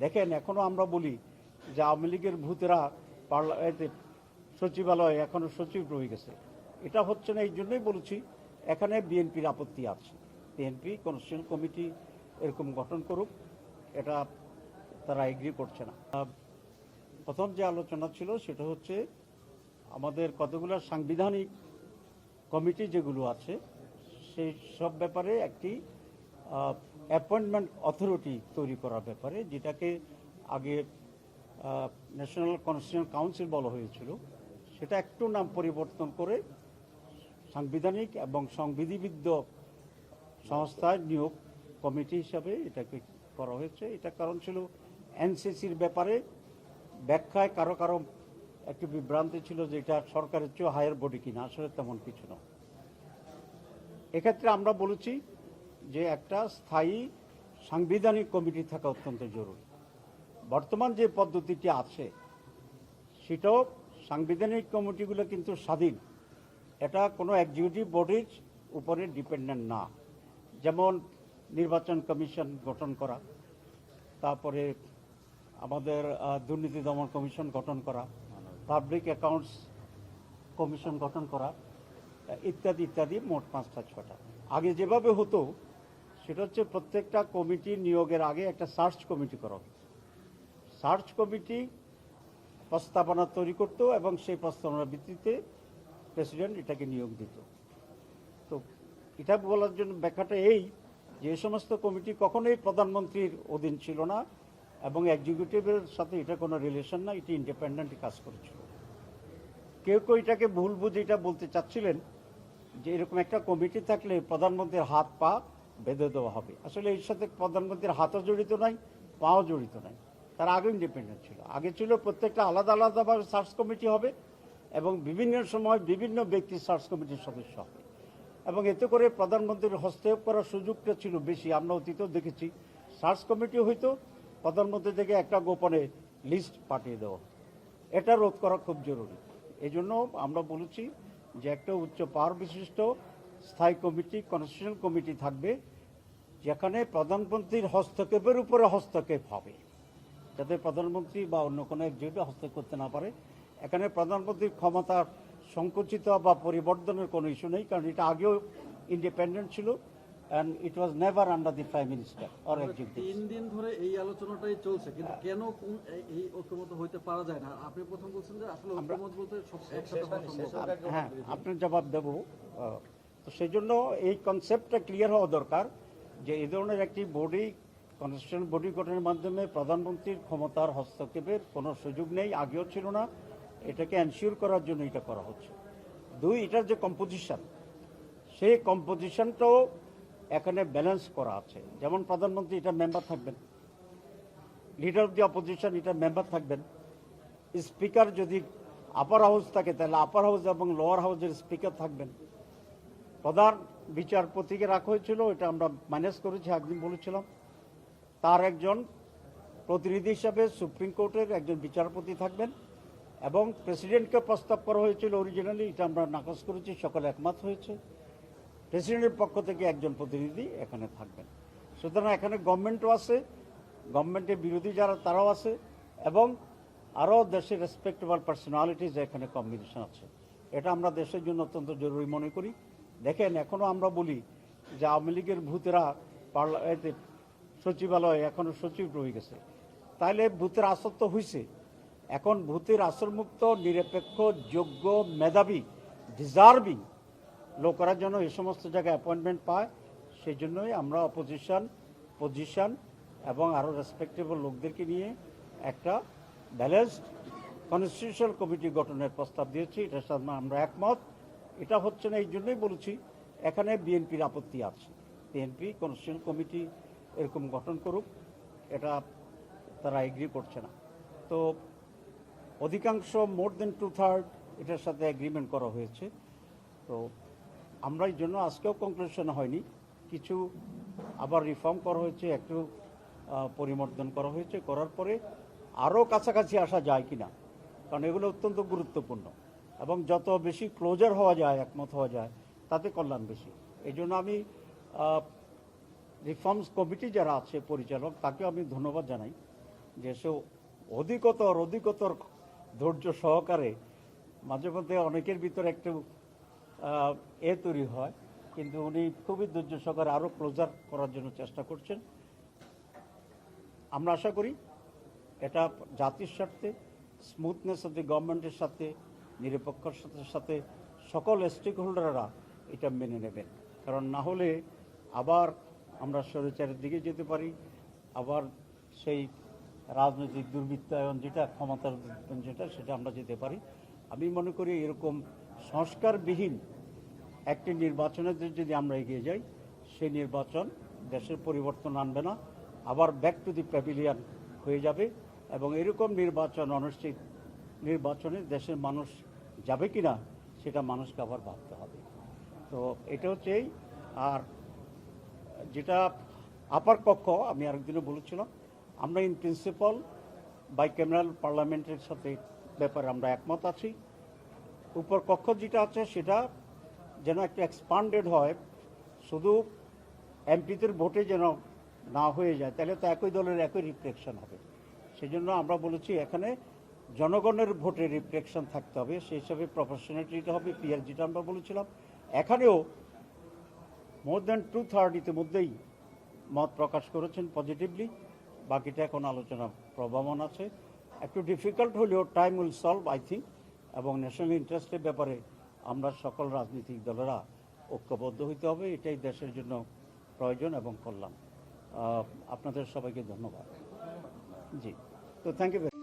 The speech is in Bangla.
দেখেন এখনো আমরা বলি যে আওয়ামী লীগের ভূতেরা সচিবালয়ে এখনো সচিব রয়ে গেছে। এটা হচ্ছে না, এই জন্যই বলেছি এখানে বিএনপির আপত্তি আছে। বিএনপি কনস্টিটিউশন কমিটি এরকম গঠন করুক, এটা তারা এগ্রি করছে না। প্রথম যে আলোচনা ছিল সেটা হচ্ছে আমাদের কতগুলো সাংবিধানিক কমিটি যেগুলো আছে সেই সব ব্যাপারে একটি অ্যাপয়েন্টমেন্ট অথরিটি তৈরি করার ব্যাপারে, যেটাকে আগে ন্যাশনাল কনস্টিটিউশন কাউন্সিল বলা হয়েছিল, সেটা একটু নাম পরিবর্তন করে সাংবিধানিক এবং সংবিধিবিদ্ধ সংস্থার নিয়োগ কমিটি হিসাবে এটাকে করা হয়েছে। এটা কারণ ছিল এনসিসির ব্যাপারে ব্যাখ্যায় কারো কারো একটি বিভ্রান্তি ছিল যে এটা সরকারের চেয়ে হায়ার বডি কিনা, আসলে তেমন কিছু না। এক্ষেত্রে আমরা বলেছি যে একটা স্থায়ী সাংবিধানিক কমিটি থাকা অত্যন্ত জরুরি। বর্তমান যে পদ্ধতিটি আছে সেটাও সাংবিধানিক কমিটিগুলো কিন্তু স্বাধীন, এটা কোনো এক্সিকিউটিভ বডির উপরে ডিপেন্ডেন্ট না। যেমন নির্বাচন কমিশন গঠন করা, তারপরে আমাদের দুর্নীতি দমন কমিশন গঠন করা, পাবলিক অ্যাকাউন্টস কমিশন গঠন করা, ইত্যাদি ইত্যাদি, মোট 5-6টা। আগে যেভাবে হতো সেটা হচ্ছে প্রত্যেকটা কমিটি নিয়োগের আগে একটা সার্চ কমিটি করা হতো। সার্চ কমিটি প্রস্তাবনা তৈরি করত এবং সেই প্রস্তাবনার ভিত্তিতে প্রেসিডেন্ট এটাকে নিয়োগ দিত। তো এটা বলার জন্য ব্যাখ্যাটা এই যে সমস্ত কমিটি কখনোই প্রধানমন্ত্রীর অধীন ছিল না এবং এক্সিকিউটিভের সাথে এটা কোনো রিলেশন না, এটি ইন্ডিপেন্ডেন্ট কাজ করেছিল। কেউ কেউ এটাকে ভুল বুঝে এটা বলতে চাচ্ছিলেন যে এরকম একটা কমিটি থাকলে প্রধানমন্ত্রীর হাত পা বেঁধে দেওয়া হবে। আসলে এর সাথে প্রধানমন্ত্রীর হাতও জড়িত নাই, পাও জড়িত নাই, তার আগে ইন্ডিপেন্ডেন্ট ছিল। আগে ছিল প্রত্যেকটা আলাদা আলাদাভাবে সার্চ কমিটি হবে এবং বিভিন্ন সময় বিভিন্ন ব্যক্তি সার্চ কমিটির সদস্য হবে এবং এতে করে প্রধানমন্ত্রীর হস্তক্ষেপ করার সুযোগটা ছিল বেশি। আমরা অতীতেও দেখেছি সার্চ কমিটি হয়তো প্রধানমন্ত্রী থেকে একটা গোপনে লিস্ট পাঠিয়ে দেওয়া, এটা রোধ করা খুব জরুরি। এই জন্য আমরা বলেছি যে একটা উচ্চ পাওয়ার বিশিষ্ট স্থায়ী কমিটি, কনস্টিটিউশন কমিটি থাকবে, যেখানে প্রধানমন্ত্রীর হস্তক্ষেপের উপরে হস্তক্ষেপ হবে, যাতে প্রধানমন্ত্রী বা অন্য কোনো এক্সিকিউটিভ হস্তক্ষেপ করতে না পারে। এখানে প্রধানমন্ত্রীর ক্ষমতা সংকুচিত বা পরিবর্তনের কোনো ইস্যু নেই, কারণ এটা আগেও ইন্ডিপেন্ডেন্ট ছিল and it was never under the Prime Minister or executive. 3 দিন ধরে এই আলোচনাটাই চলছে, কিন্তু কেন এই ঐক্যমত হইতে পারা যায় না? আপনি প্রথম বলছেন যে আসলে ঐক্যমত বলতে সব একসাথে হওয়া সম্ভব। হ্যাঁ, আপনার জবাব দেব। তো সেই জন্য এই কনসেপ্টটা ক্লিয়ার হওয়া দরকার যে এই ধরনের একটি বডি, কনস্টিটিউশন বডি গঠনের মাধ্যমে প্রধানমন্ত্রীর ক্ষমতার হস্তক্ষেপের কোনো সুযোগ নেই, আগেও ছিল না। এটাকে এনশিওর করার জন্য এটা করা হচ্ছে। 2, এটার যে কম্পোজিশন, সেই কম্পোজিশনটাও এখানে ব্যালেন্স করা আছে। যেমন প্রধানমন্ত্রী এটা মেম্বার থাকবেন, লিডার অফ দি অপোজিশন এটা মেম্বার থাকবেন, স্পিকার যদি আপার হাউস থাকে তাহলে আপার হাউস এবং লোয়ার হাউসের স্পিকার থাকবেন, প্রধান বিচারপতিকে রাখা হয়েছিল, এটা আমরা মাইনাস করেছি, একদিন বলেছিলাম। তার একজন প্রতিনিধি হিসাবে সুপ্রিম কোর্টের একজন বিচারপতি থাকবেন এবং প্রেসিডেন্টকে প্রস্তাব করা হয়েছিল অরিজিনালি, এটা আমরা নাকচ করেছি, সকলে একমত হয়েছে। প্রেসিডেন্টের পক্ষ থেকে একজন প্রতিনিধি এখানে থাকবেন। সুতরাং এখানে গভর্নমেন্টও আছে, গভর্নমেন্টের বিরোধী যারা তারাও আছে এবং আরও দেশের রেসপেক্টেবল পার্সোনালিটিজ এখানে কম্বিনেশন আছে। এটা আমরা দেশের জন্য অত্যন্ত জরুরি মনে করি। দেখেন এখনও আমরা বলি যে আওয়ামী লীগের ভূতেরা সচিবালয়ে এখনও সচিব রয়ে গেছে, তাইলে ভূতের আসর তো হয়েছে। এখন ভূতের আসরমুক্ত, নিরপেক্ষ, যোগ্য, মেধাবী, ডিজার্ভিং লোকেরা যেন এই সমস্ত জায়গায় অ্যাপয়েন্টমেন্ট পায়, সেই জন্যই আমরা অপোজিশন, পজিশন এবং আরও রেসপেক্টেবল লোকদেরকে নিয়ে একটা ব্যালেন্সড কনস্টিটিউশনাল কমিটি গঠনের প্রস্তাব দিয়েছি। এটার সাথে আমরা একমত। এটা হচ্ছে না, এই জন্যই বলেছি এখানে বিএনপির আপত্তি আছে। বিএনপি কনস্টিটিউশনাল কমিটি এরকম গঠন করুক, এটা তারা এগ্রি করছে না। তো অধিকাংশ, মোর দেন 2/3 এটার সাথে এগ্রিমেন্ট করা হয়েছে। তো আমরা এই জন্য আজকেও কনক্লুশন হয়নি, কিছু আবার রিফর্ম করা হয়েছে, একটু পরিবর্তন করা হয়েছে, করার পরে আরও কাছাকাছি আসা যায় কিনা, কারণ এগুলো অত্যন্ত গুরুত্বপূর্ণ এবং যত বেশি ক্লোজার হওয়া যায়, একমত হওয়া যায়, তাতে কল্যাণ বেশি। এই জন্য আমি রিফর্মস কমিটি যারা আছে পরিচালক, তাকেও আমি ধন্যবাদ জানাই যে সে অধিকতর ধৈর্য সহকারে মাঝে মধ্যে অনেকের ভিতরে একটু তৈরি হয়, কিন্তু উনি খুবই ধৈর্য সহকারে আরও ক্লোজার করার জন্য চেষ্টা করছেন। আমরা আশা করি এটা জাতির স্বার্থে, স্মুথনেস অফ দি গভর্নমেন্টের সাথে, নিরপেক্ষতার সাথে সকল স্টেক হোল্ডাররা এটা মেনে নেবেন। কারণ না হলে আবার আমরা স্বৈরাচারের দিকে যেতে পারি, আবার সেই রাজনৈতিক দুর্বৃত্তায়ন যেটা, ক্ষমতার যেটা, সেটা আমরা যেতে পারি। আমি মনে করি এরকম সংস্কারবিহীন একটি নির্বাচনের যদি আমরা এগিয়ে যাই, সেই নির্বাচন দেশের পরিবর্তন আনবে না, আবার ব্যাক টু দি প্যাভিলিয়ন হয়ে যাবে। এবং এরকম অনিশ্চিত নির্বাচনে দেশের মানুষ যাবে কিনা সেটা মানুষকে আবার ভাবতে হবে। তো এটা হচ্ছে আর যেটা আপার কক্ষ, আমি আরেকদিনও বলেছিলাম, আমরা ইন প্রিন্সিপাল বাইক্যামেরাল পার্লামেন্টের সাথে ব্যাপারে আমরা একমত আছি। উপর কক্ষ যেটা আছে সেটা যেন একটু এক্সপান্ডেড হয়, শুধু এমপিদের ভোটে যেন না হয়ে যায়, তাহলে তো একই দলের একই রিফ্লেকশন হবে। সেই জন্য আমরা বলেছি এখানে জনগণের ভোটে রিফ্লেকশন থাকতে হবে, সেই হিসাবে প্রফেশনালিটিটা হবে, পিআর যেটা আমরা বলেছিলাম। এখানেও মোর দ্যান 2/3 ইতিমধ্যেই মত প্রকাশ করেছেন পজিটিভলি, বাকিটা এখন আলোচনা প্রভাবমান আছে। একটু ডিফিকাল্ট হলেও time will solve I think, এবং ন্যাশনাল ইন্টারেস্টের ব্যাপারে আমরা সকল রাজনৈতিক দলেরা ঐক্যবদ্ধ হইতে হবে, এটাই দেশের জন্য প্রয়োজন এবং কল্যাণ। আপনাদের সবাইকে ধন্যবাদ। জি, তো থ্যাংক ইউ।